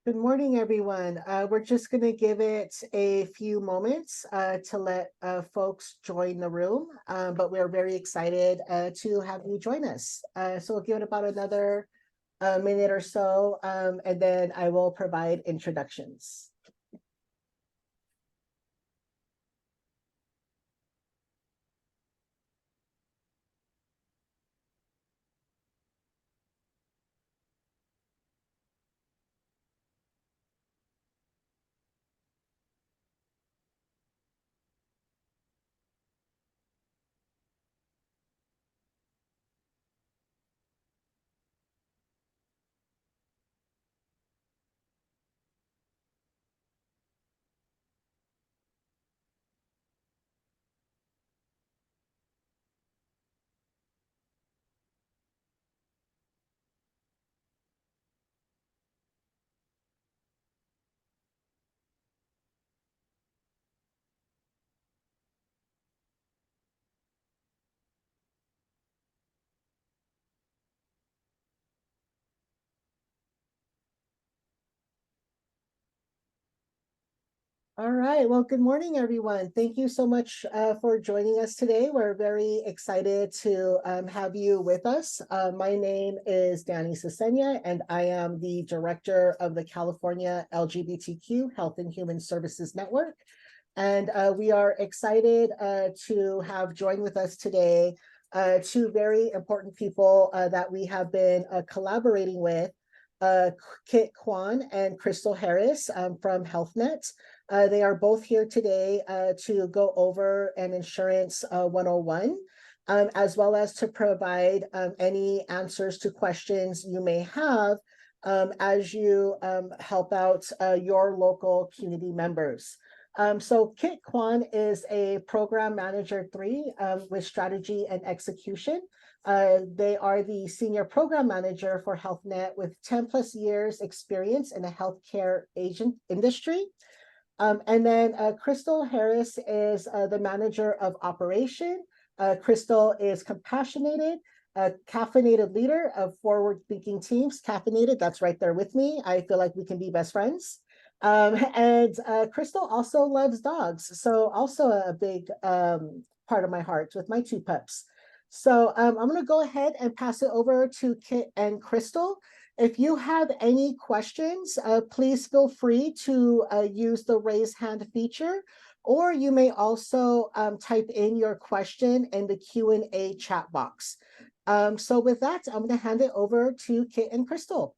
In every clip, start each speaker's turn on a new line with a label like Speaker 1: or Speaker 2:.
Speaker 1: Good morning, everyone. We're just going to give it a few moments to let folks join the room, but we're very excited to have you join us. So we'll give it about another minute or so, and then I will provide introductions. All right. Well, good morning, everyone. Thank you so much for joining us today. We're very excited to have you with us. My name is Danny Sesenya, and I am the director of the California LGBTQ Health and Human Services Network. And we are excited to have joined with us today two very important people that we have been collaborating with, Kit Kwan and Krystal Harris from HealthNet. They are both here today to go over an insurance 101, as well as to provide any answers to questions you may have as you help out your local community members. So Kit Kwan is a program manager 3 with strategy and execution. They are the senior program manager for HealthNet with 10 plus years experience in the healthcare agent industry. And then Krystal Harris is the manager of operation. Krystal is compassionate, a caffeinated leader of forward-thinking teams. Caffeinated, that's right there with me. I feel like we can be best friends. And Krystal also loves dogs. So also a big part of my heart with my 2 pups. So I'm going to go ahead and pass it over to Kit and Krystal. If you have any questions, please feel free to use the raise hand feature, or you may also type in your question in the Q&A chat box. So with that, I'm going to hand it over to Kit and Krystal.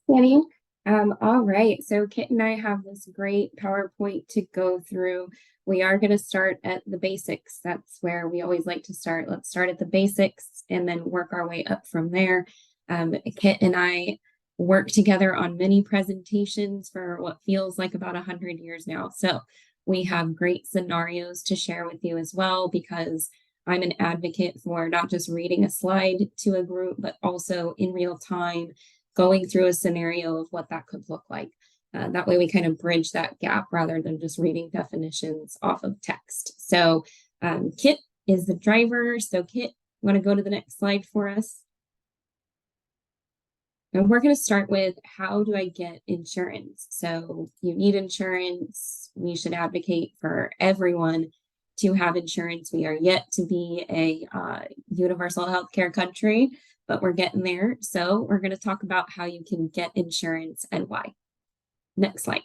Speaker 2: Danny. All right, so Kit and I have this great PowerPoint to go through. We are going to start at the basics. That's where we always like to start. Let's start at the basics and then work our way up from there. Kit and I work together on many presentations for what feels like about 100 years now. So we have great scenarios to share with you as well, because I'm an advocate for not just reading a slide to a group, but also in real time, going through a scenario of what that could look like. That way we kind of bridge that gap rather than just reading definitions off of text. So Kit is the driver. So Kit, want to go to the next slide for us? And we're going to start with, how do I get insurance? So you need insurance. We should advocate for everyone to have insurance. We are yet to be a universal healthcare country, but we're getting there. So we're going to talk about how you can get insurance and why. Next slide.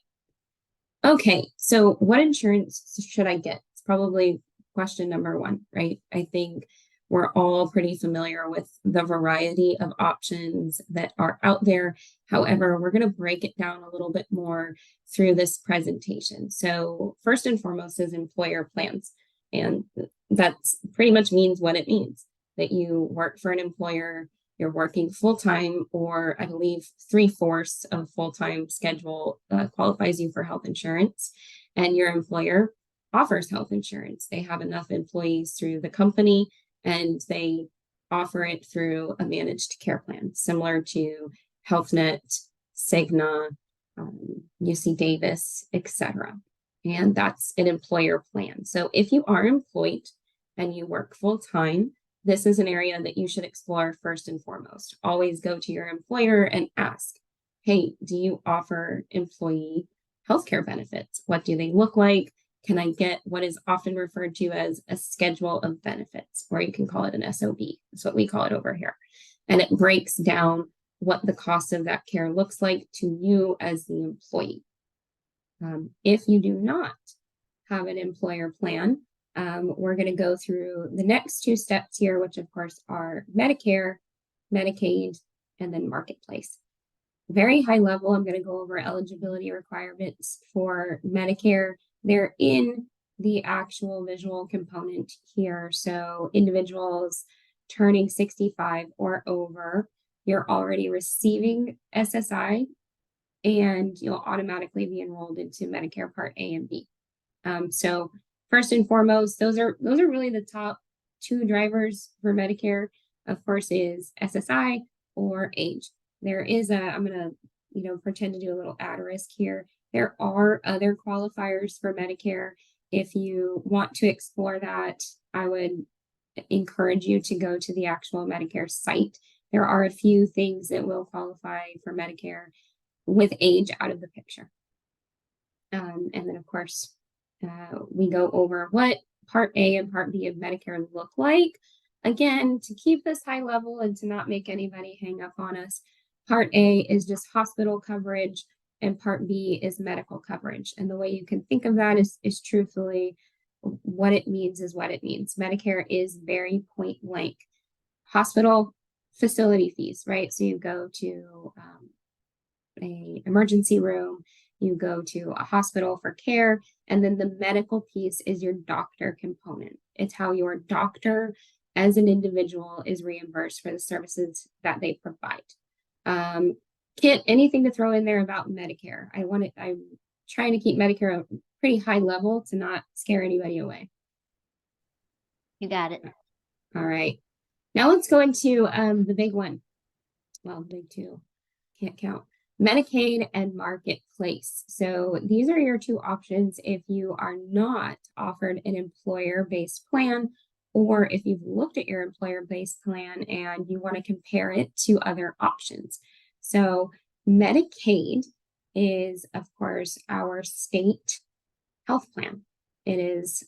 Speaker 2: Okay, so what insurance should I get? It's probably question number 1, right? I think we're all pretty familiar with the variety of options that are out there. However, we're going to break it down a little bit more through this presentation. So first and foremost is employer plans. And that's pretty much means what it means, that you work for an employer, you're working full-time, or I believe 3/4 of full-time schedule qualifies you for health insurance, and your employer offers health insurance. They have enough employees through the company, and they offer it through a managed care plan, similar to HealthNet, Cigna, UC Davis, etc. And that's an employer plan. So if you are employed and you work full-time, this is an area that you should explore first and foremost. Always go to your employer and ask, hey, do you offer employee healthcare benefits? What do they look like? Can I get what is often referred to as a schedule of benefits, or you can call it an SOB. That's what we call it over here. And it breaks down what the cost of that care looks like to you as the employee. If you do not have an employer plan, we're going to go through the next two steps here, which of course are Medicare, Medicaid, and then Marketplace. Very high level, I'm going to go over eligibility requirements for Medicare. They're in the actual visual component here. So individuals turning 65 or over, you're already receiving SSI, and you'll automatically be enrolled into Medicare Part A and B. So first and foremost, those are really the top two drivers for Medicare. Of course, is SSI or age. There is I'm gonna pretend to do a little asterisk here. There are other qualifiers for Medicare. If you want to explore that, I would encourage you to go to the actual Medicare site. There are a few things that will qualify for Medicare with age out of the picture. And then, of course, we go over what Part A and Part B of Medicare look like. Again, to keep this high level and to not make anybody hang up on us, Part A is just hospital coverage, and Part B is medical coverage. And the way you can think of that is truthfully what it means is what it means. Medicare is very point blank. Hospital facility fees, right? So you go to an emergency room, you go to a hospital for care, and then the medical piece is your doctor component. It's how your doctor as an individual is reimbursed for the services that they provide. Kit, anything to throw in there about Medicare? I'm trying to keep Medicare a pretty high level to not scare anybody away.
Speaker 3: You got it.
Speaker 2: All right. Now let's go into the big one. Well, big two. Can't count. Medicaid and Marketplace. So these are your two options if you are not offered an employer-based plan, or if you've looked at your employer-based plan and you want to compare it to other options. So Medicaid is, of course, our state health plan. It is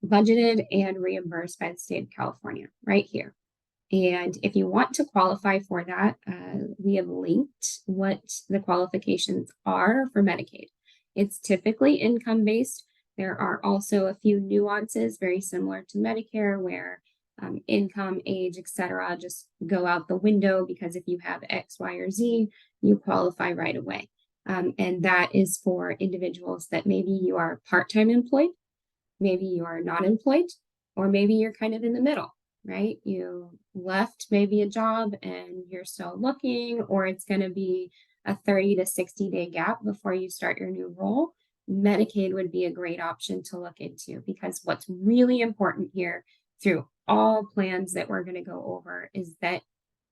Speaker 2: budgeted and reimbursed by the state of California right here. And if you want to qualify for that, we have linked what the qualifications are for Medicaid. It's typically income-based. There are also a few nuances very similar to Medicare where income, age, etc. just go out the window because if you have X, Y, or Z, you qualify right away. And that is for individuals that maybe you are part-time employed, maybe you are not employed, or maybe you're kind of in the middle. Right? You left maybe a job and you're still looking, or it's going to be a 30 to 60-day gap before you start your new role. Medicaid would be a great option to look into because what's really important here through all plans that we're going to go over is that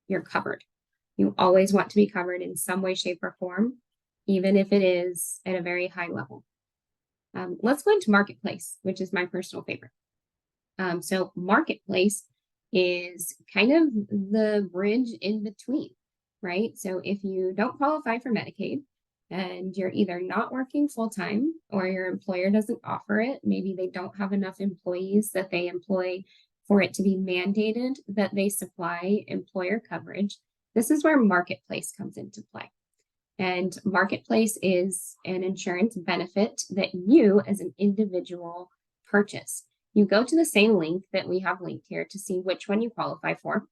Speaker 2: you're covered. You always want to be covered in some way, shape, or form, even if it is at a very high level. Let's go into Marketplace, which is my personal favorite. So Marketplace is kind of the bridge in between, right? So if you don't qualify for Medicaid and you're either not working full-time or your employer doesn't offer it, maybe they don't have enough employees that they employ for it to be mandated that they supply employer coverage, this is where Marketplace comes into play. And Marketplace is an insurance benefit that you as an individual purchase. You go to the same link that we have linked here to see which one you qualify for.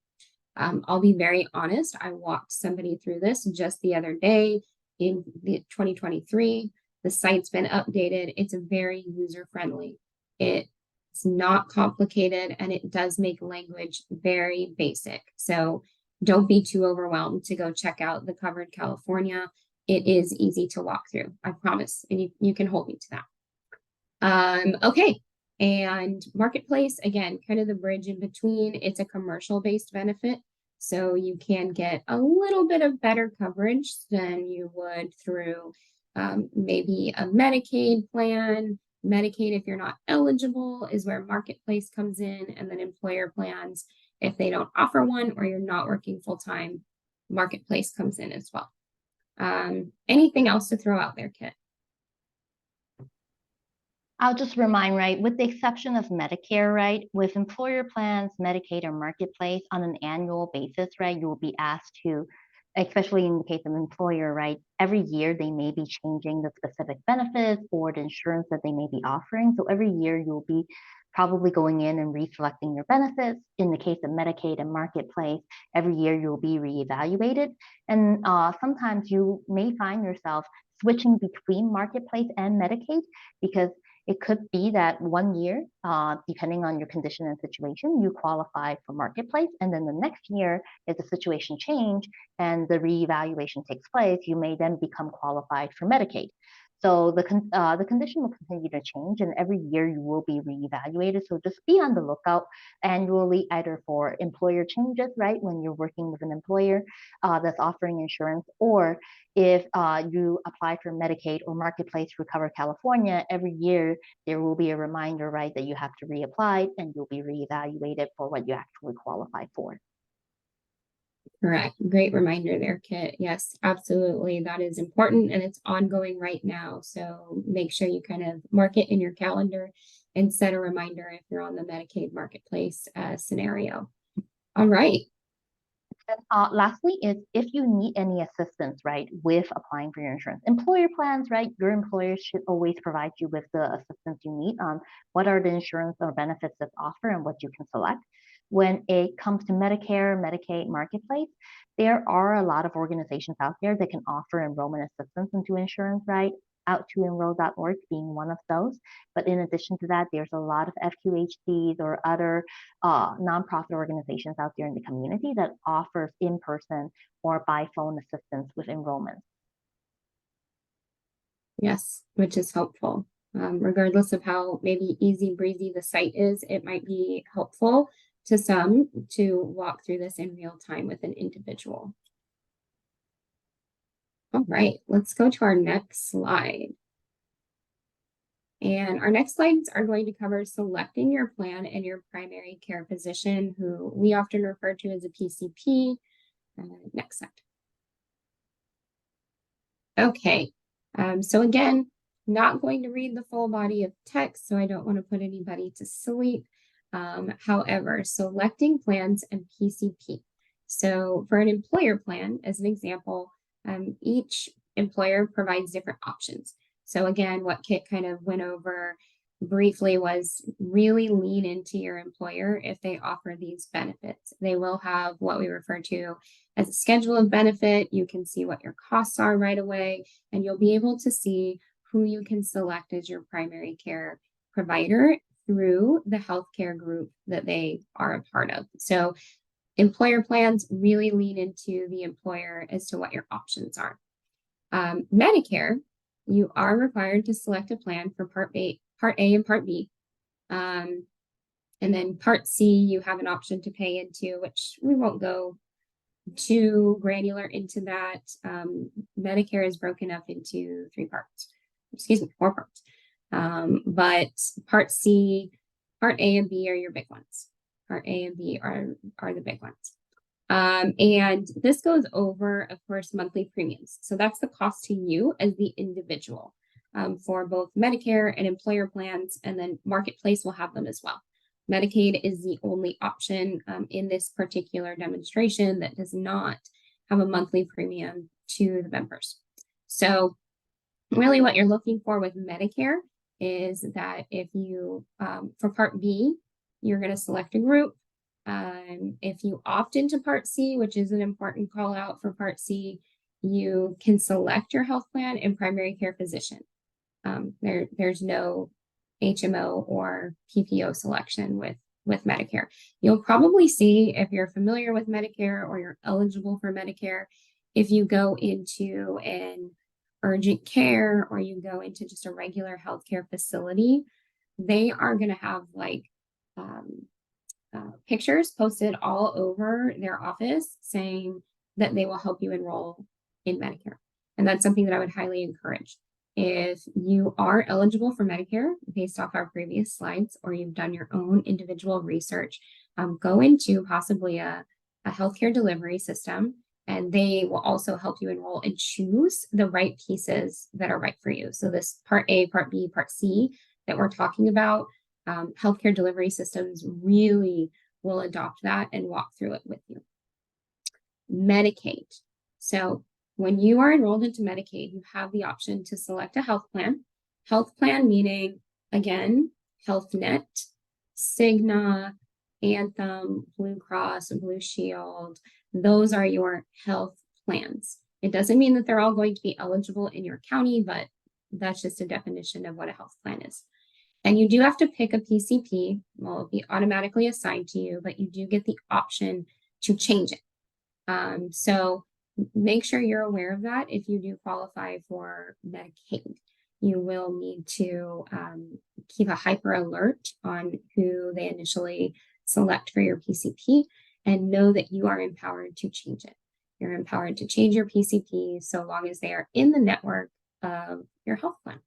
Speaker 2: I'll be very honest. I walked somebody through this just the other day in 2023. The site's been updated. It's very user-friendly. It's not complicated, and it does make language very basic. So don't be too overwhelmed to go check out the Covered California. It is easy to walk through, I promise, and you can hold me to that. Okay. And Marketplace, again, kind of the bridge in between. It's a commercial-based benefit, so you can get a little bit of better coverage than you would through maybe a Medicaid plan. Medicaid, if you're not eligible, is where Marketplace comes in, and then employer plans, if they don't offer one or you're not working full-time, Marketplace comes in as well. Anything else to throw out there, Kit?
Speaker 3: I'll just remind, right, with the exception of Medicare, right, with employer plans, Medicaid, or Marketplace on an annual basis, right, you will be asked to, especially in the case of employer, right, every year they may be changing the specific benefits or the insurance that they may be offering. So every year you'll be probably going in and reselecting your benefits. In the case of Medicaid and Marketplace, every year you'll be reevaluated. And sometimes you may find yourself switching between Marketplace and Medicaid because it could be that one year, depending on your condition and situation, you qualify for Marketplace, and then the next year, if the situation change and the reevaluation takes place, you may then become qualified for Medicaid. So the condition will continue to change, and every year you will be reevaluated. So just be on the lookout annually, either for employer changes, right, when you're working with an employer that's offering insurance, or if you apply for Medicaid or Marketplace Recover California, every year there will be a reminder, right, that you have to reapply and you'll be reevaluated for what you actually qualify for.
Speaker 2: Correct. Great reminder there, Kit. Yes, absolutely. That is important and it's ongoing right now. So make sure you kind of mark it in your calendar and set a reminder if you're on the Medicaid Marketplace scenario. All right.
Speaker 3: And lastly is if you need any assistance, right, with applying for your insurance. Employer plans, right, your employer should always provide you with the assistance you need on what are the insurance or benefits that offer and what you can select. When it comes to Medicare, Medicaid, Marketplace, there are a lot of organizations out there that can offer enrollment assistance into insurance, right? Out2enroll.org being one of those. But in addition to that, there's a lot of FQHCs or other nonprofit organizations out there in the community that offers in-person or by phone assistance with enrollment.
Speaker 2: Yes, which is helpful. Regardless of how maybe easy breezy the site is, it might be helpful to some to walk through this in real time with an individual. All right, let's go to our next slide. And our next slides are going to cover selecting your plan and your primary care physician, who we often refer to as a PCP. Next slide. Okay, so again, not going to read the full body of text, so I don't want to put anybody to sleep. However, selecting plans and PCP. So for an employer plan, as an example, each employer provides different options. So again, what Kit kind of went over briefly was really lean into your employer if they offer these benefits. They will have what we refer to as a schedule of benefit. You can see what your costs are right away, and you'll be able to see who you can select as your primary care provider through the healthcare group that they are a part of. So employer plans really lean into the employer as to what your options are. Medicare, you are required to select a plan for Part A and Part B. And then Part C, you have an option to pay into, which we won't go too granular into that. Medicare is broken up into four parts. But Part C, Part A and B are your big ones. Part A and B are the big ones. And this goes over, of course, monthly premiums. So that's the cost to you as the individual for both Medicare and employer plans, and then Marketplace will have them as well. Medicaid is the only option in this particular demonstration that does not have a monthly premium to the members. So really what you're looking for with Medicare is that if you, for Part B, you're going to select a group. If you opt into Part C, which is an important call out for Part C, you can select your health plan and primary care physician. There's no HMO or PPO selection with Medicare. You'll probably see, if you're familiar with Medicare or you're eligible for Medicare, if you go into an urgent care or you go into just a regular healthcare facility, they are going to have like pictures posted all over their office saying that they will help you enroll in Medicare. And that's something that I would highly encourage. If you are eligible for Medicare based off our previous slides, or you've done your own individual research, go into possibly a healthcare delivery system and they will also help you enroll and choose the right pieces that are right for you. So this Part A, Part B, Part C that we're talking about, healthcare delivery systems really will adopt that and walk through it with you. Medicaid. So when you are enrolled into Medicaid, you have the option to select a health plan. Health plan meaning, again, Health Net, Cigna, Anthem, Blue Cross, Blue Shield. Those are your health plans. It doesn't mean that they're all going to be eligible in your county, but that's just a definition of what a health plan is. And you do have to pick a PCP. Well, it'll be automatically assigned to you, but you do get the option to change it. So make sure you're aware of that if you do qualify for Medicaid. You will need to keep a hyper alert on who they initially select for your PCP and know that you are empowered to change it. You're empowered to change your PCP so long as they are in the network of your health plan.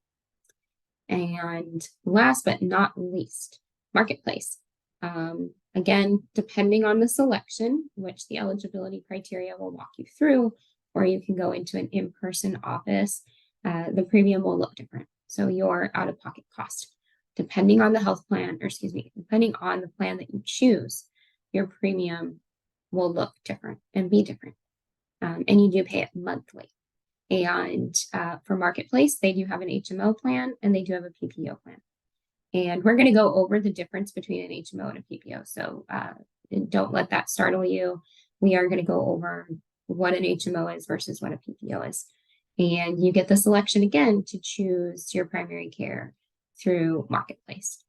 Speaker 2: And last but not least, Marketplace. Again, depending on the selection, which the eligibility criteria will walk you through, or you can go into an in-person office, the premium will look different. So your out-of-pocket cost, depending on the health plan, or excuse me, depending on the plan that you choose, your premium will look different and be different. And you do pay it monthly. And for Marketplace, they do have an HMO plan and they do have a PPO plan. And we're going to go over the difference between an HMO and a PPO. So don't let that startle you. We are going to go over what an HMO is versus what a PPO is. And you get the selection again to choose your primary care through Marketplace.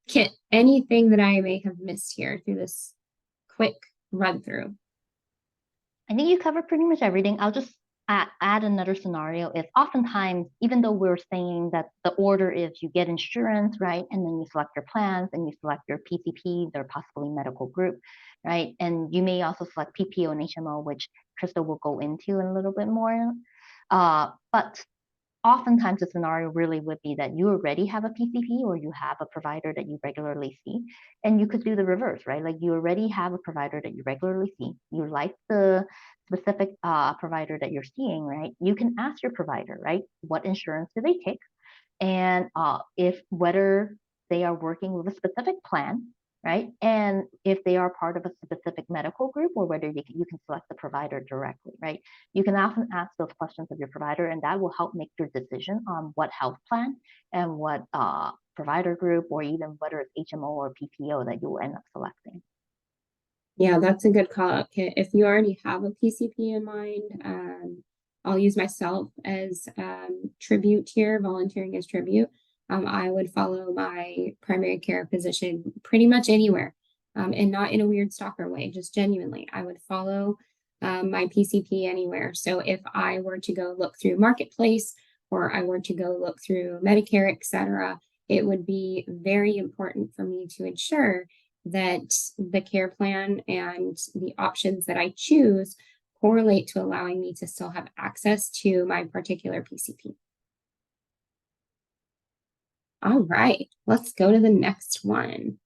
Speaker 2: Kit, anything that I may have missed here through this quick run through?
Speaker 3: I think you covered pretty much everything. I'll just add another scenario is oftentimes, even though we're saying that the order is you get insurance, right? And then you select your plans and you select your PCP, their possibly medical group, right? And you may also select PPO and HMO, which Krystal will go into in a little bit more. But oftentimes the scenario really would be that you already have a PCP or you have a provider that you regularly see, and you could do the reverse, right? Like you already have a provider that you regularly see, you like the specific provider that you're seeing, right? You can ask your provider, right? What insurance do they take? And if whether they are working with a specific plan, right? And if they are part of a specific medical group or whether you can select the provider directly, right? You can often ask those questions of your provider and that will help make your decision on what health plan and what provider group or even whether it's HMO or PPO that you will end up selecting.
Speaker 2: Yeah, that's a good call out, Kit. If you already have a PCP in mind, I'll use myself as tribute here, volunteering as tribute. I would follow my primary care physician pretty much anywhere, and not in a weird stalker way, just genuinely. I would follow my PCP anywhere. So if I were to go look through Marketplace or I were to go look through Medicare, etc., it would be very important for me to ensure that the care plan and the options that I choose correlate to allowing me to still have access to my particular PCP. All right, let's go to the next one.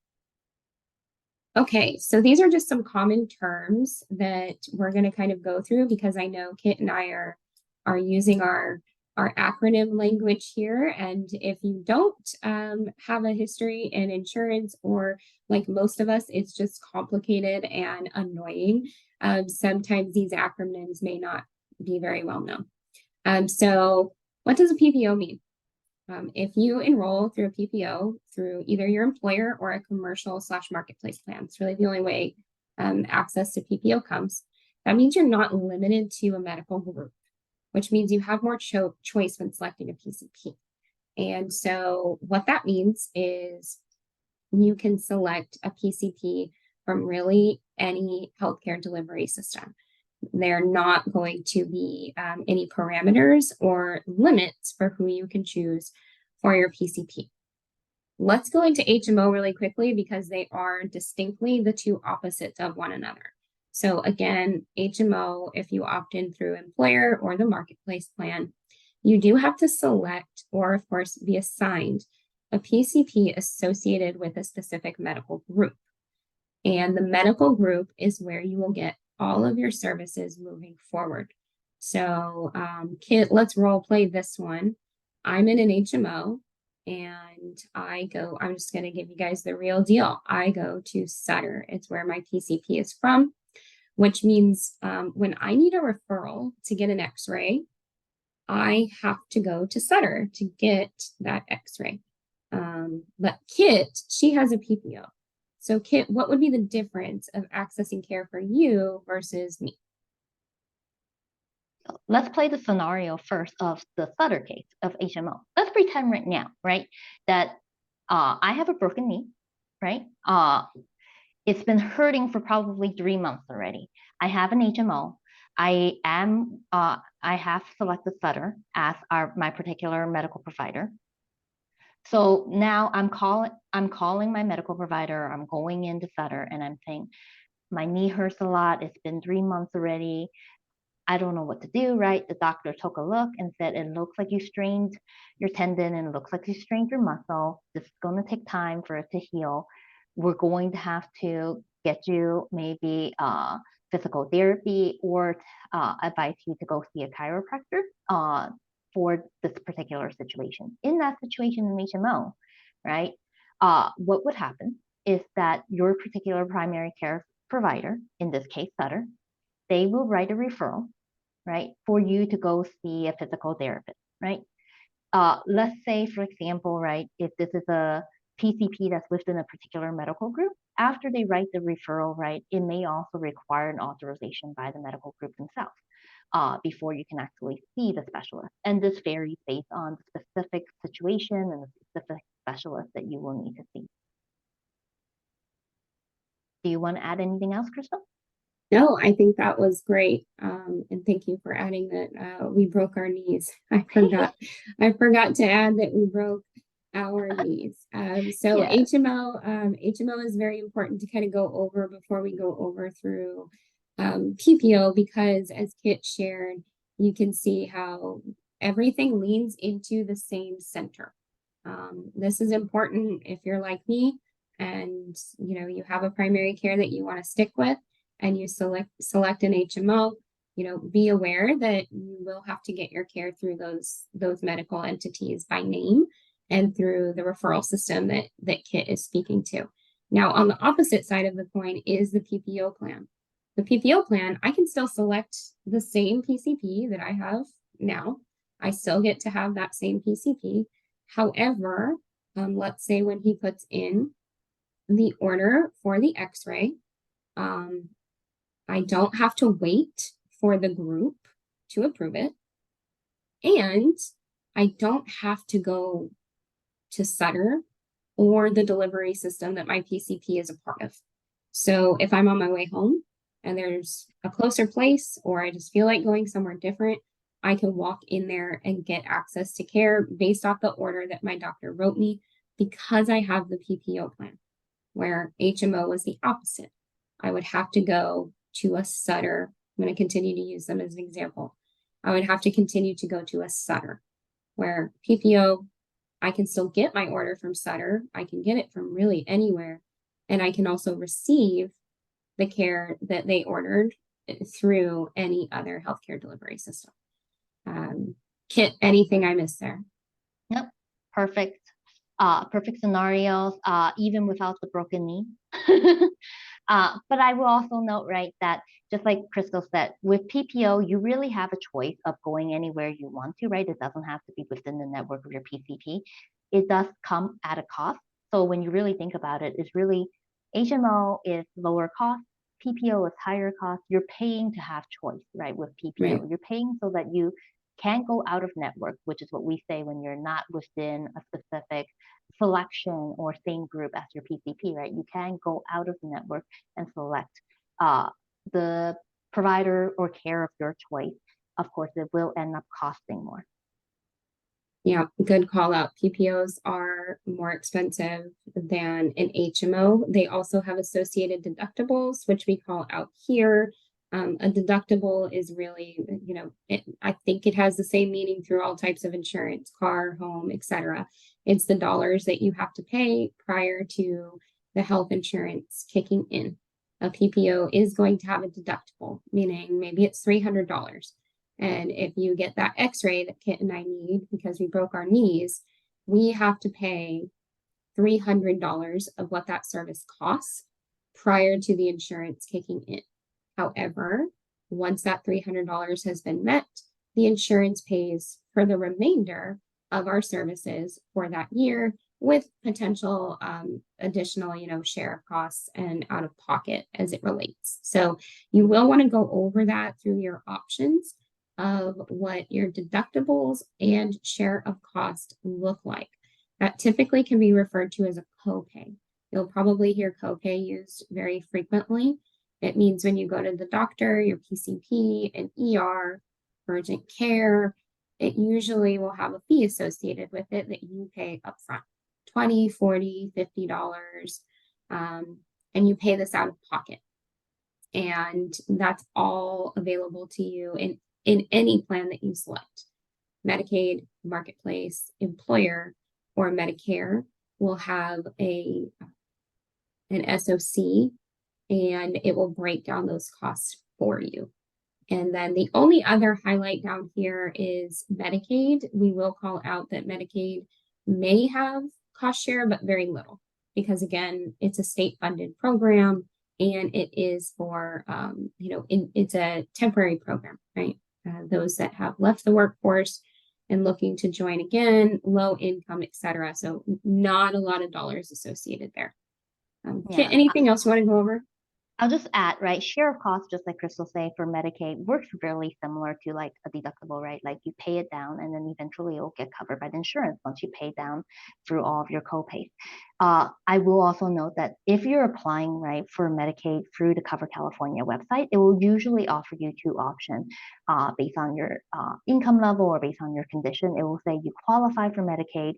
Speaker 2: Okay, so these are just some common terms that we're going to kind of go through because I know Kit and I are using our acronym language here. And if you don't have a history in insurance, or like most of us, it's just complicated and annoying. Sometimes these acronyms may not be very well known. So what does a PPO mean? If you enroll through a PPO through either your employer or a commercial/marketplace plan, it's really the only way access to PPO comes. That means you're not limited to a medical group, which means you have more choice when selecting a PCP. And so what that means is you can select a PCP from really any healthcare delivery system. They're not going to be any parameters or limits for who you can choose for your PCP. Let's go into HMO really quickly because they are distinctly the two opposites of one another. So again, HMO, if you opt in through employer or the marketplace plan, you do have to select or of course be assigned a PCP associated with a specific medical group. And the medical group is where you will get all of your services moving forward. So, Kit, let's role play this one. I'm in an HMO and I'm just going to give you guys the real deal. I go to Sutter. It's where my PCP is from, which means when I need a referral to get an x-ray, I have to go to Sutter to get that x-ray. But Kit, she has a PPO. So Kit, what would be the difference of accessing care for you versus me?
Speaker 3: Let's play the scenario first of the Sutter case of HMO. Let's pretend right now, right, that I have a broken knee, right? It's been hurting for probably 3 months already. I have an HMO. I have selected Sutter as my particular medical provider. So now I'm calling my medical provider. I'm going into Sutter and I'm saying, my knee hurts a lot. It's been 3 months already. I don't know what to do, right? The doctor took a look and said, it looks like you strained your tendon and it looks like you strained your muscle. This is going to take time for it to heal. We're going to have to get you maybe physical therapy or advise you to go see a chiropractor for this particular situation. In that situation in HMO, right, what would happen is that your particular primary care provider, in this case, Sutter, they will write a referral, right, for you to go see a physical therapist, right? Let's say, for example, right, if this is a PCP that's within a particular medical group, after they write the referral, right, it may also require an authorization by the medical group themselves before you can actually see the specialist. And this varies based on the specific situation and the specific specialist that you will need to see. Do you want to add anything else, Krystal?
Speaker 2: No, I think that was great. And thank you for adding that we broke our knees. I forgot to add that we broke our knees. So yes. HMO is very important to kind of go over before we go over through PPO, because as Kit shared, you can see how everything leans into the same center. This is important if you're like me and you have a primary care that you want to stick with, and you select an HMO, be aware that you will have to get your care through those medical entities by name and through the referral system that Kit is speaking to. Now, on the opposite side of the coin is the PPO plan. The PPO plan, I can still select the same PCP that I have now. I still get to have that same PCP. However, let's say when he puts in the order for the x-ray, I don't have to wait for the group to approve it. And I don't have to go to Sutter or the delivery system that my PCP is a part of. So if I'm on my way home and there's a closer place, or I just feel like going somewhere different, I can walk in there and get access to care based off the order that my doctor wrote me, because I have the PPO plan, where HMO was the opposite. I would have to go to a Sutter. I'm going to continue to use them as an example. I would have to continue to go to a Sutter, where PPO, I can still get my order from Sutter. I can get it from really anywhere. And I can also receive the care that they ordered through any other healthcare delivery system. Kit, anything I missed there?
Speaker 3: Yep, perfect. Perfect scenarios, even without the broken knee. But I will also note, right, that just like Krystal said, with PPO, you really have a choice of going anywhere you want to, right? It doesn't have to be within the network of your PCP. It does come at a cost. So when you really think about it, it's really HMO is lower cost, PPO is higher cost. You're paying to have choice, right? With PPO, right. You're paying so that you can't go out of network, which is what we say when you're not within a specific selection or same group as your PCP, right? You can go out of the network and select the provider or care of your choice. Of course, it will end up costing more.
Speaker 2: Yeah, good call out. PPOs are more expensive than an HMO. They also have associated deductibles, which we call out here. A deductible is really, I think it has the same meaning through all types of insurance, car, home, etc. It's the dollars that you have to pay prior to the health insurance kicking in. a PPO is going to have a deductible, meaning maybe it's $300. And if you get that x-ray that Kit and I need because we broke our knees, we have to pay $300 of what that service costs prior to the insurance kicking in. However, once that $300 has been met, the insurance pays for the remainder of our services for that year with potential additional, share of costs and out of pocket as it relates. So you will want to go over that through your options of what your deductibles and share of cost look like. That typically can be referred to as a copay. You'll probably hear copay used very frequently. It means when you go to the doctor, your PCP, an ER, urgent care, it usually will have a fee associated with it that you pay upfront, $20, $40, $50, and you pay this out of pocket. And that's all available to you in any plan that you select. Medicaid, Marketplace, Employer, or Medicare will have an SOC, and it will break down those costs for you. And then the only other highlight down here is Medicaid. We will call out that Medicaid may have cost share, but very little, because again, it's a state-funded program, and it is for, it's a temporary program, right? Those that have left the workforce and looking to join again, low income, etc. So not a lot of dollars associated there.
Speaker 3: Yeah.
Speaker 2: Anything else you want to go over?
Speaker 3: I'll just add, right, share of cost, just like Krystal say, for Medicaid works really similar to like a deductible, right? Like you pay it down and then eventually it'll get covered by the insurance once you pay down through all of your copays. I will also note that if you're applying, right, for Medicaid through the Cover California website, it will usually offer you two options based on your income level or based on your condition. It will say you qualify for Medicaid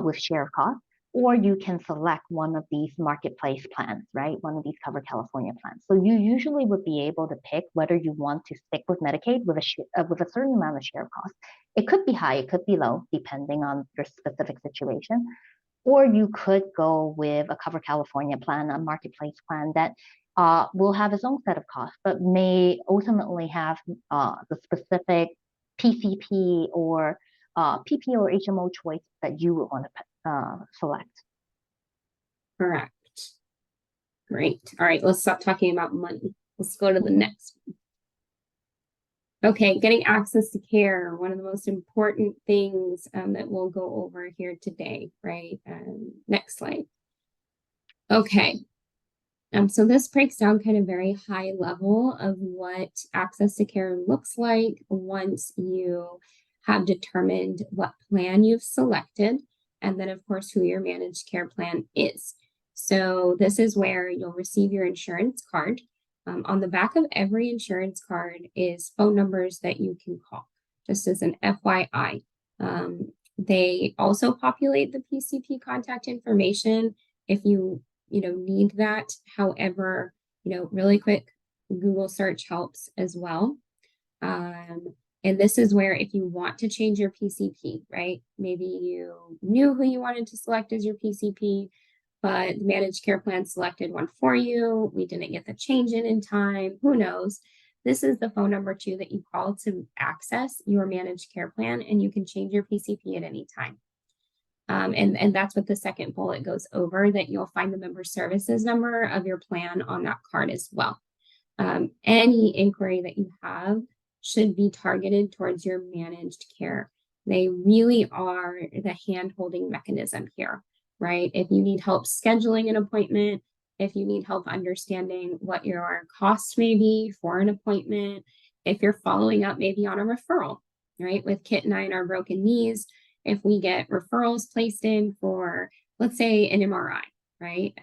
Speaker 3: with share of cost, or you can select one of these marketplace plans, right? One of these Cover California plans. So you usually would be able to pick whether you want to stick with Medicaid with a certain amount of share cost. It could be high, it could be low, depending on your specific situation. Or you could go with a Cover California plan, a marketplace plan that will have its own set of costs, but may ultimately have the specific PCP or PPO or HMO choice that you would want to select.
Speaker 2: Correct. Great. All right, let's stop talking about money. Let's go to the next one. Okay, getting access to care, one of the most important things that we'll go over here today, right? Next slide. Okay. So this breaks down kind of very high level of what access to care looks like once you have determined what plan you've selected, and then of course who your managed care plan is. So this is where you'll receive your insurance card. On the back of every insurance card is phone numbers that you can call, just as an FYI. They also populate the PCP contact information if you need that. However, really quick Google search helps as well. And this is where if you want to change your PCP, right? Maybe you knew who you wanted to select as your PCP, but the managed care plan selected one for you. We didn't get the change in time. Who knows? This is the phone number too that you call to access your managed care plan, and you can change your PCP at any time. And that's what the second bullet goes over, that you'll find the member services number of your plan on that card as well. Any inquiry that you have should be targeted towards your managed care. They really are the hand-holding mechanism here, right? If you need help scheduling an appointment, if you need help understanding what your cost may be for an appointment, if you're following up maybe on a referral, right? With Kit and I and our broken knees, if we get referrals placed in for, let's say, an MRI, right?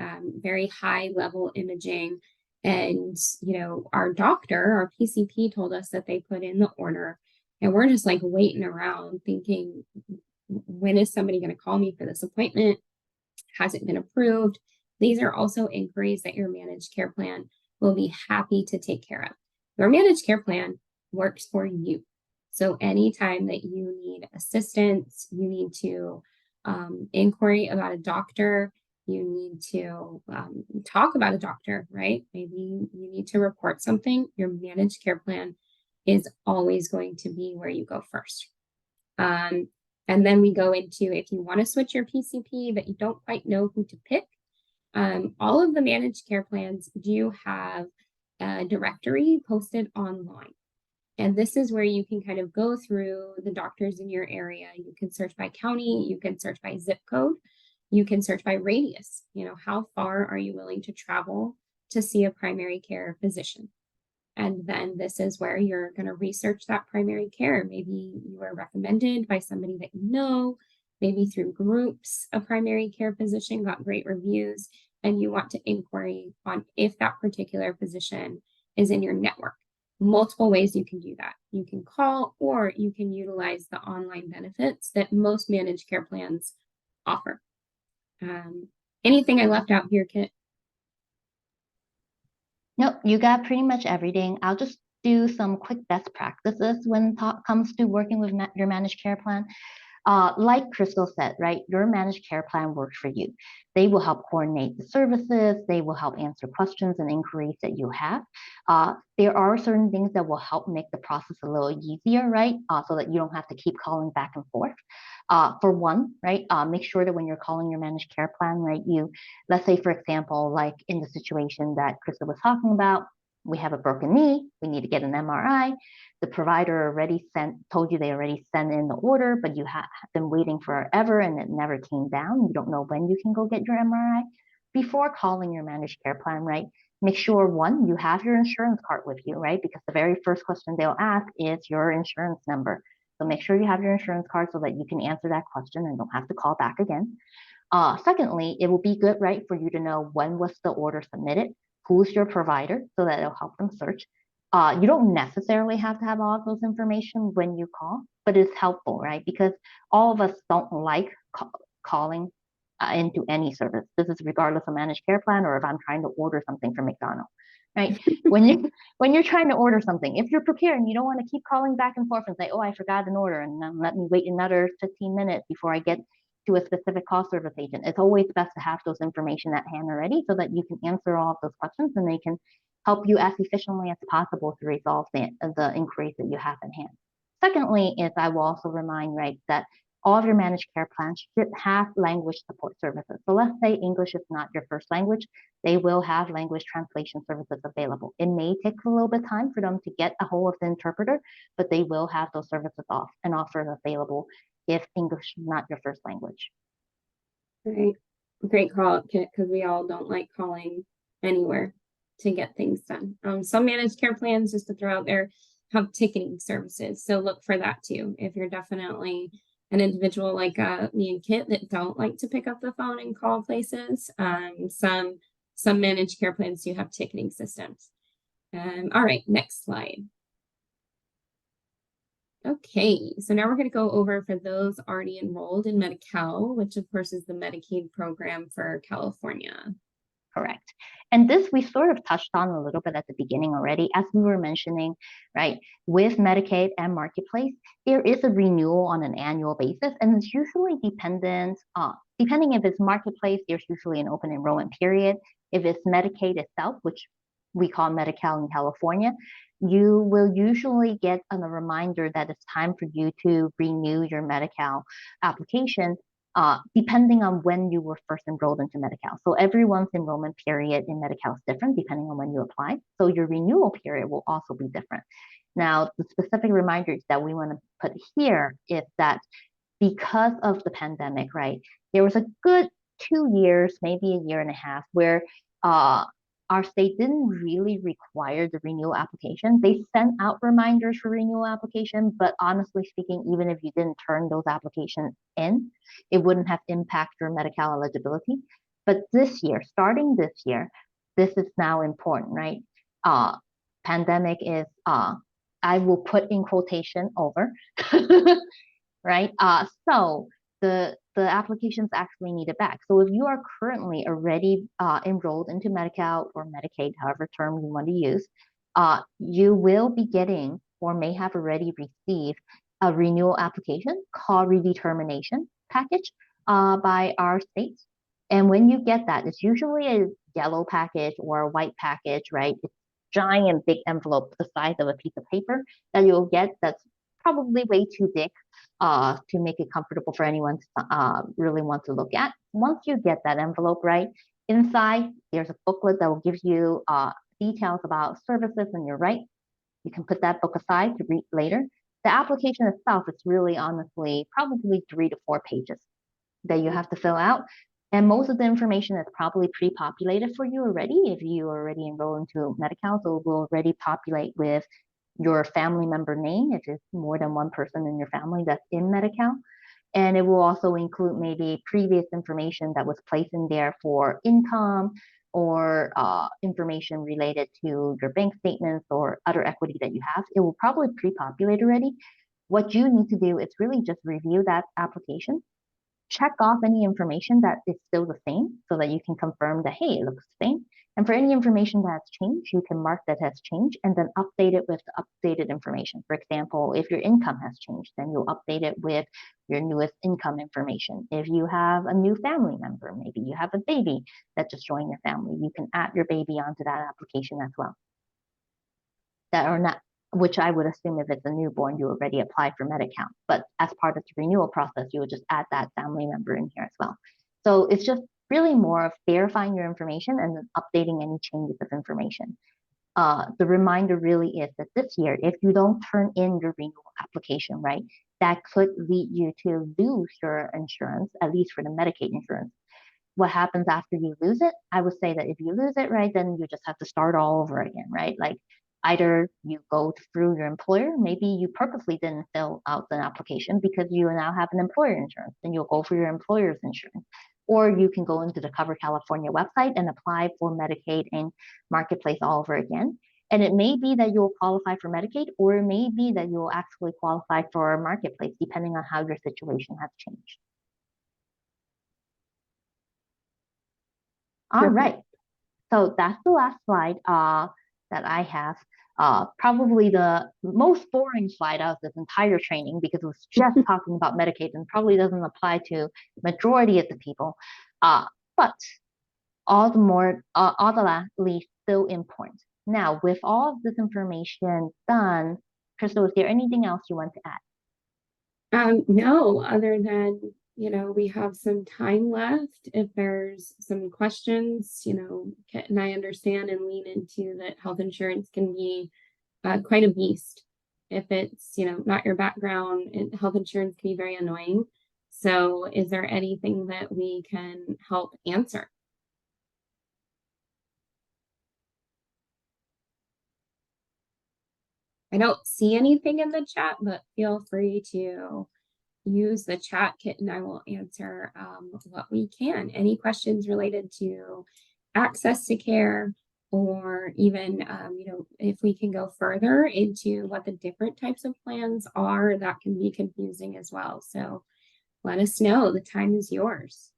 Speaker 2: Very high level imaging. And, our doctor, our PCP told us that they put in the order, and we're just like waiting around thinking, when is somebody going to call me for this appointment? Has it been approved? These are also inquiries that your managed care plan will be happy to take care of. Your managed care plan works for you. So anytime that you need assistance, you need to inquiry about a doctor, You need to talk about a doctor, right? Maybe you need to report something. Your managed care plan is always going to be where you go first. And then we go into if you want to switch your PCP, but you don't quite know who to pick. All of the managed care plans do have a directory posted online. And this is where you can kind of go through the doctors in your area. You can search by county, you can search by zip code, you can search by radius. How far are you willing to travel to see a primary care physician? And then this is where you're going to research that primary care. Maybe you were recommended by somebody that you know, maybe through groups, a primary care physician got great reviews, and you want to inquiry on if that particular physician is in your network. Multiple ways you can do that. You can call, or you can utilize the online benefits that most managed care plans offer. Anything I left out here, Kit?
Speaker 3: Nope, you got pretty much everything. I'll just do some quick best practices when it comes to working with your managed care plan. Like Krystal said, right, your managed care plan works for you. They will help coordinate the services. They will help answer questions and inquiries that you have. There are certain things that will help make the process a little easier, right, so that you don't have to keep calling back and forth. For one, right, make sure that when you're calling your managed care plan, right, let's say, for example, like in the situation that Krystal was talking about, we have a broken knee, we need to get an MRI. The provider already told you they already sent in the order, but you have been waiting forever and it never came down. You don't know when you can go get your MRI. Before calling your managed care plan, right, make sure, one, you have your insurance card with you, right? Because the very first question they'll ask is your insurance number. So make sure you have your insurance card so that you can answer that question and don't have to call back again. Secondly, it will be good, right, for you to know when was the order submitted, who's your provider, so that it'll help them search. You don't necessarily have to have all of those information when you call, but it's helpful, right? Because all of us don't like calling into any service. This is regardless of managed care plan or if I'm trying to order something from McDonald's, right? when you're trying to order something, if you're prepared and you don't want to keep calling back and forth and say, oh, I forgot an order, and then let me wait another 15 minutes before I get to a specific call service agent. It's always best to have those information at hand already so that you can answer all of those questions and they can help you as efficiently as possible to resolve the inquiries that you have at hand. Secondly, is I will also remind, right, that all of your managed care plans should have language support services. So let's say English is not your first language, they will have language translation services available. It may take a little bit of time for them to get a hold of the interpreter, but they will have those services off and offer available if English is not your first language.
Speaker 2: Right. Great call, Kit, because we all don't like calling anywhere to get things done. Some managed care plans, just to throw out there, have ticketing services. So look for that too. If you're definitely an individual like me and Kit that don't like to pick up the phone and call places, some managed care plans do have ticketing systems. All right, next slide. Okay, so now we're going to go over for those already enrolled in Medi-Cal, which of course is the Medicaid program for California.
Speaker 3: Correct. And this we sort of touched on a little bit at the beginning already, as we were mentioning, right? With Medicaid and Marketplace, there is a renewal on an annual basis, and it's usually depending if it's Marketplace, there's usually an open enrollment period. If it's Medicaid itself, which we call Medi-Cal in California, you will usually get a reminder that it's time for you to renew your Medi-Cal application, depending on when you were first enrolled into Medi-Cal. So everyone's enrollment period in Medi-Cal is different depending on when you apply. So your renewal period will also be different. Now, the specific reminders that we want to put here is that because of the pandemic, right, there was a good 2 years, maybe a year and a half, where our state didn't really require the renewal application. They sent out reminders for renewal application, but honestly speaking, even if you didn't turn those applications in, it wouldn't have impacted your Medi-Cal eligibility. But this year, starting this year, this is now important, right? Pandemic is, I will put in quotation over, right? So the applications actually need it back. So if you are currently already enrolled into Medi-Cal or Medicaid, however term you want to use, you will be getting or may have already received a renewal application called redetermination package by our state. And when you get that, it's usually a yellow package or a white package, right? It's giant big envelope the size of a piece of paper that you'll get that's probably way too thick to make it comfortable for anyone to really want to look at. Once you get that envelope, right, inside there's a booklet that will give you details about services and your rights. You can put that book aside to read later. The application itself is really honestly probably 3 to 4 pages that you have to fill out. And most of the information is probably pre-populated for you already. If you already enroll into Medi-Cal, so it will already populate with your family member name if it's more than one person in your family that's in Medi-Cal. And it will also include maybe previous information that was placed in there for income or information related to your bank statements or other equity that you have. It will probably pre-populate already. What you need to do is really just review that application, check off any information that is still the same so that you can confirm that, hey, it looks the same. And for any information that has changed, you can mark that has changed and then update it with the updated information. For example, if your income has changed, then you'll update it with your newest income information. If you have a new family member, maybe you have a baby that just joined your family, you can add your baby onto that application as well. That are not, which I would assume if it's a newborn, you already applied for Medi-Cal. But as part of the renewal process, you would just add that family member in here as well. So it's just really more of verifying your information and then updating any changes of information. The reminder really is that this year, if you don't turn in your renewal application, right, that could lead you to lose your insurance, at least for the Medicaid insurance. What happens after you lose it? I would say that if you lose it, right, then you just have to start all over again, right? Like either you go through your employer, maybe you purposely didn't fill out an application because you now have an employer insurance, then you'll go for your employer's insurance. Or you can go into the Cover California website and apply for Medicaid and Marketplace all over again. And it may be that you'll qualify for Medicaid, or it may be that you'll actually qualify for Marketplace, depending on how your situation has changed. All right. So that's the last slide that I have. Probably the most boring slide of this entire training because it was just talking about Medicaid and probably doesn't apply to majority of the people. But all the least still important. Now, with all of this information done, Krystal, is there anything else you want to add?
Speaker 2: No, other than, we have some time left. If there's some questions, Kit and I understand and lean into that health insurance can be quite a beast. If it's, not your background, health insurance can be very annoying. So is there anything that we can help answer? I don't see anything in the chat, but feel free to use the chat, Kit, and I will answer what we can. Any questions related to access to care, or even, if we can go further into what the different types of plans are, that can be confusing as well. So let us know. The time is yours.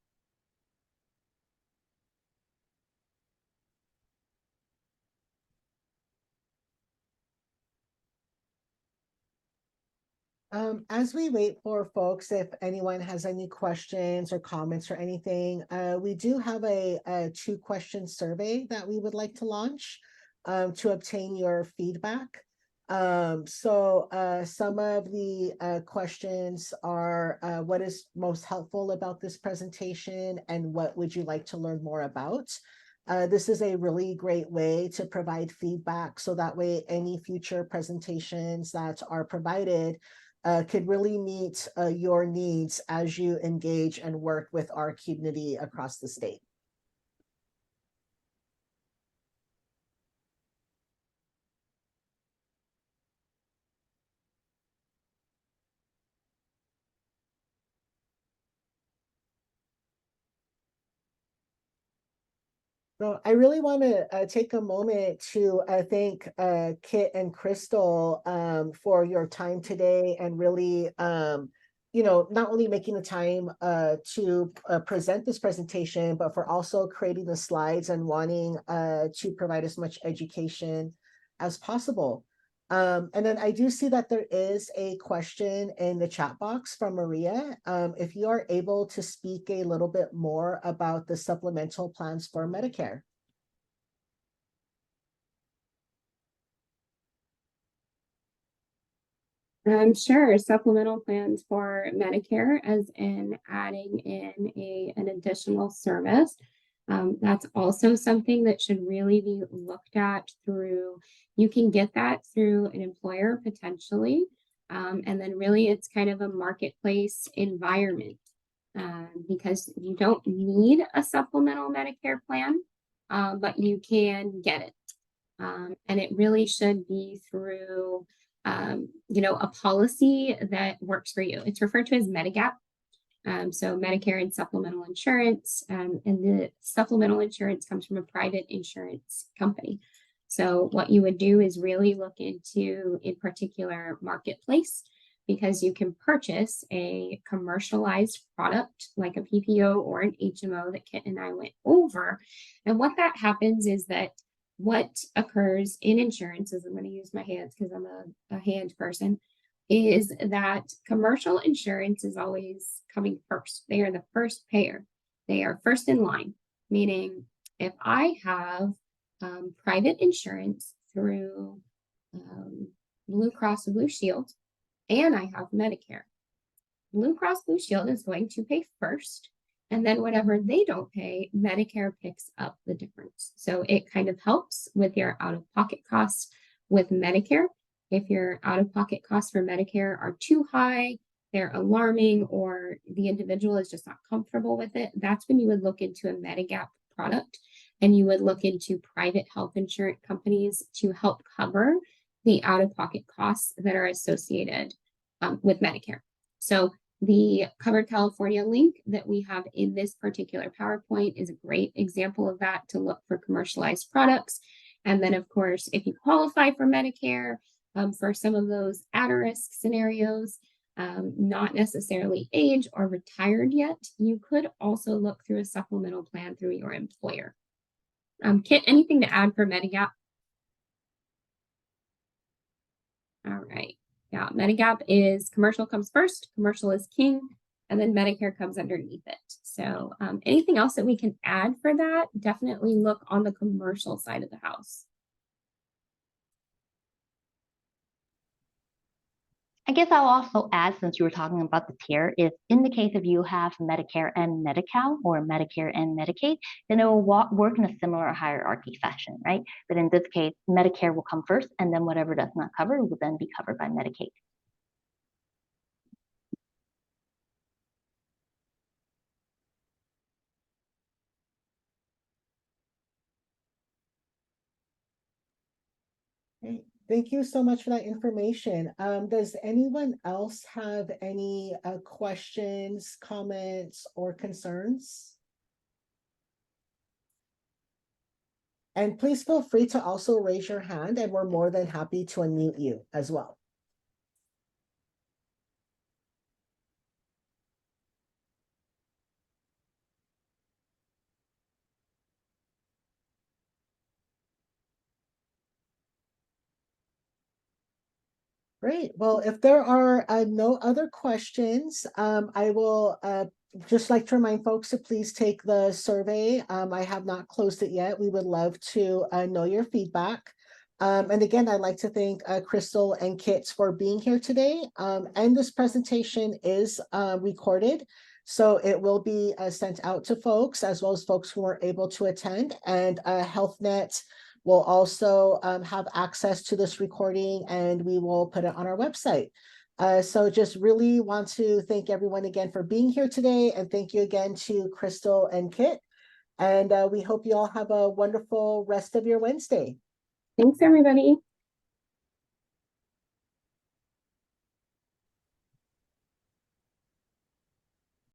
Speaker 1: As we wait for folks, if anyone has any questions or comments or anything, we do have a 2-question survey that we would like to launch to obtain your feedback. Some of the questions are, what is most helpful about this presentation and what would you like to learn more about? This is a really great way to provide feedback so that way any future presentations that are provided could really meet your needs as you engage and work with our community across the state. So I really want to take a moment to thank Kit and Krystal for your time today and really, not only making the time to present this presentation, but for also creating the slides and wanting to provide as much education as possible. And then I do see that there is a question in the chat box from Maria. If you are able to speak a little bit more about the supplemental plans for Medicare.
Speaker 2: Sure. Supplemental plans for Medicare, as in adding in an additional service. That's also something that should really be looked at through, you can get that through an employer potentially. And then really it's kind of a marketplace environment because you don't need a supplemental Medicare plan, but you can get it. And it really should be through a policy that works for you. It's referred to as Medigap. So Medicare and supplemental insurance, and the supplemental insurance comes from a private insurance company. So what you would do is really look into, in particular, marketplace, because you can purchase a commercialized product like a PPO or an HMO that Kit and I went over. And what that happens is that what occurs in insurance, is I'm going to use my hands because I'm a hand person, is that commercial insurance is always coming first. They are the first payer. They are first in line, meaning if I have private insurance through Blue Cross Blue Shield and I have Medicare, Blue Cross Blue Shield is going to pay first. And then whatever they don't pay, Medicare picks up the difference. So it kind of helps with your out-of-pocket costs with Medicare. If your out-of-pocket costs for Medicare are too high, they're alarming, or the individual is just not comfortable with it, that's when you would look into a Medigap product, and you would look into private health insurance companies to help cover the out-of-pocket costs that are associated with Medicare. So the Covered California link that we have in this particular PowerPoint is a great example of that, to look for commercialized products. And then, of course, if you qualify for Medicare, for some of those at-risk scenarios, not necessarily age or retired yet, you could also look through a supplemental plan through your employer. Kit, anything to add for Medigap? All right. Yeah, Medigap is commercial comes first, commercial is king, and then Medicare comes underneath it. So anything else that we can add for that, definitely look on the commercial side of the house.
Speaker 3: I guess I'll also add, since you were talking about the tier, is in the case of you have Medicare and Medi-Cal or Medicare and Medicaid, then it will work in a similar hierarchy fashion, right? But in this case, Medicare will come first, and then whatever does not cover will then be covered by Medicaid.
Speaker 1: Great. Thank you so much for that information. Does anyone else have any questions, comments, or concerns? And please feel free to also raise your hand, and we're more than happy to unmute you as well. Great. Well, if there are no other questions, I will just like to remind folks to please take the survey. I have not closed it yet. We would love to know your feedback. And again, I'd like to thank Krystal and Kit for being here today. And this presentation is recorded, so it will be sent out to folks, as well as folks who weren't able to attend. And HealthNet will also have access to this recording, and we will put it on our website. So just really want to thank everyone again for being here today, and thank you again to Krystal and Kit. And we hope you all have a wonderful rest of your Wednesday.
Speaker 2: Thanks, everybody.